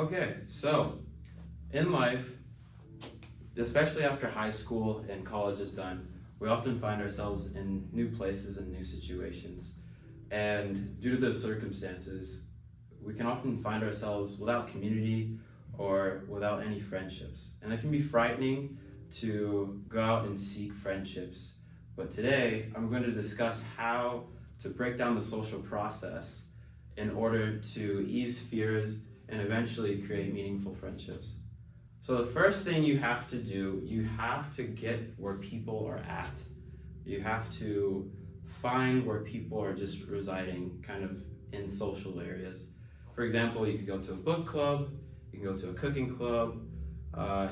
Okay, so in life, especially after high school and college is done, we often find ourselves in new places and new situations. And due to those circumstances, we can often find ourselves without community or without any friendships. And it can be frightening to go out and seek friendships. But today, I'm going to discuss how to break down the social process in order to ease fears and eventually create meaningful friendships. So the first thing you have to do, you have to get where people are at. You have to find where people are just residing kind of in social areas. For example, you could go to a book club, you can go to a cooking club,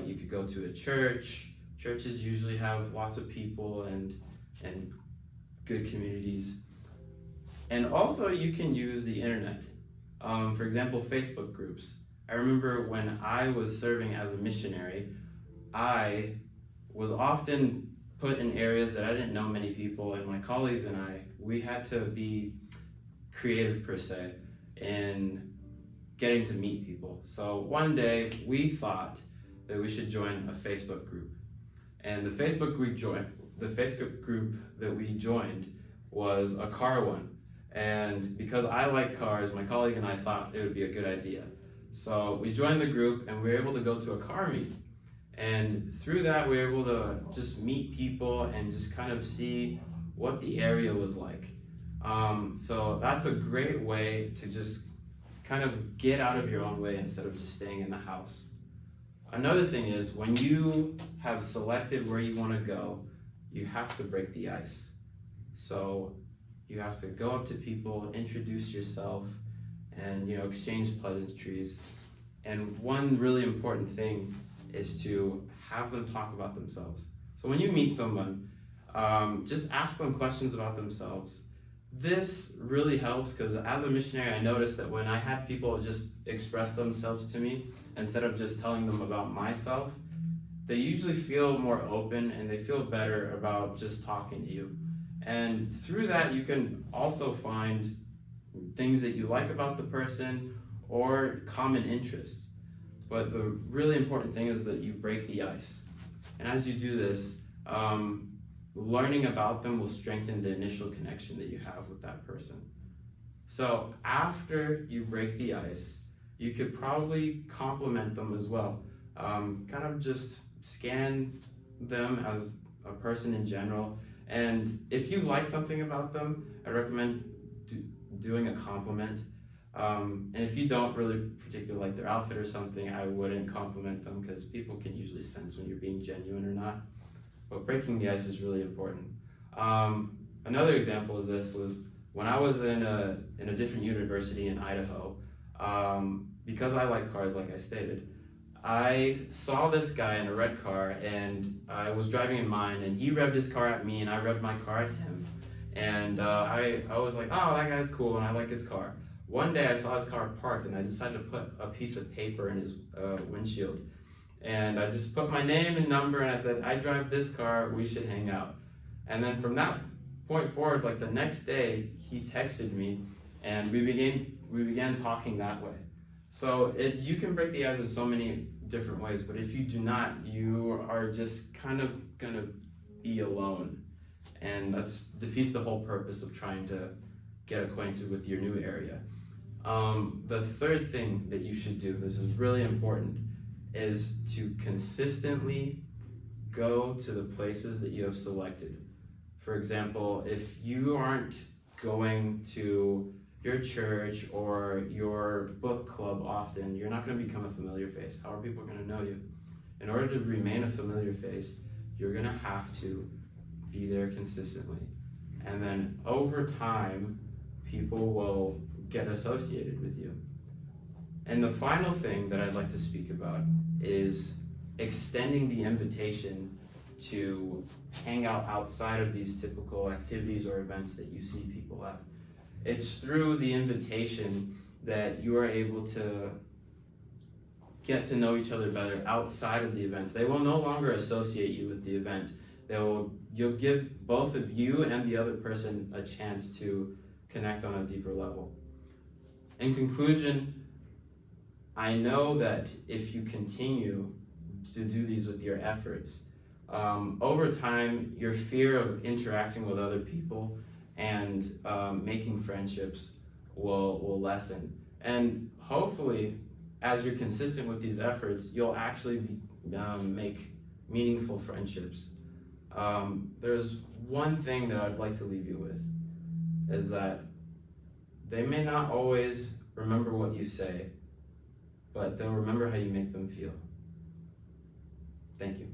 you could go to a church. Churches usually have lots of people and good communities. And also you can use the internet. For example, Facebook groups. I remember when I was serving as a missionary, I was often put in areas that I didn't know many people, and my colleagues and we had to be creative per se in getting to meet people. So one day we thought that we should join a Facebook group. And the Facebook group that we joined was a car one. And because I like cars, my colleague and I thought it would be a good idea. So we joined the group and we were able to go to a car meet. And through that, we were able to just meet people and just kind of see what the area was like. So that's a great way to just kind of get out of your own way instead of just staying in the house. Another thing is, when you have selected where you want to go, you have to break the ice. So you have to go up to people, introduce yourself, and exchange pleasantries. And one really important thing is to have them talk about themselves. So when you meet someone, just ask them questions about themselves. This really helps because as a missionary, I noticed that when I had people just express themselves to me, instead of just telling them about myself, they usually feel more open and they feel better about just talking to you. And through that, you can also find things that you like about the person or common interests. But the really important thing is that you break the ice. And as you do this, learning about them will strengthen the initial connection that you have with that person. So after you break the ice, you could probably compliment them as well. Kind of just scan them as a person in general. And if you like something about them, I recommend doing a compliment. And if you don't really particularly like their outfit or something, I wouldn't compliment them because people can usually sense when you're being genuine or not. But breaking the ice is really important. Another example of this was when I was in a different university in Idaho. Because I like cars, like I stated, I saw this guy in a red car, and I was driving in mine, and he revved his car at me, and I revved my car at him. And I was like, oh, that guy's cool, and I like his car. One day I saw his car parked, and I decided to put a piece of paper in his windshield. And I just put my name and number, and I said, I drive this car, we should hang out. And then from that point forward, like the next day, he texted me, and we began talking that way. So you can break the ice in so many different ways, but if you do not, you are just kind of gonna be alone. And that defeats the whole purpose of trying to get acquainted with your new area. The third thing that you should do, this is really important, is to consistently go to the places that you have selected. For example, if you aren't going to your church or your book club often, you're not going to become a familiar face. How are people going to know you? In order to remain a familiar face, you're going to have to be there consistently. And then over time, people will get associated with you. And the final thing that I'd like to speak about is extending the invitation to hang out outside of these typical activities or events that you see people at. It's through the invitation that you are able to get to know each other better outside of the events. They will no longer associate you with the event. You'll give both of you and the other person a chance to connect on a deeper level. In conclusion, I know that if you continue to do these with your efforts, over time, your fear of interacting with other people and making friendships will lessen. And hopefully, as you're consistent with these efforts, you'll actually make meaningful friendships. There's one thing that I'd like to leave you with, is that they may not always remember what you say, but they'll remember how you make them feel. Thank you.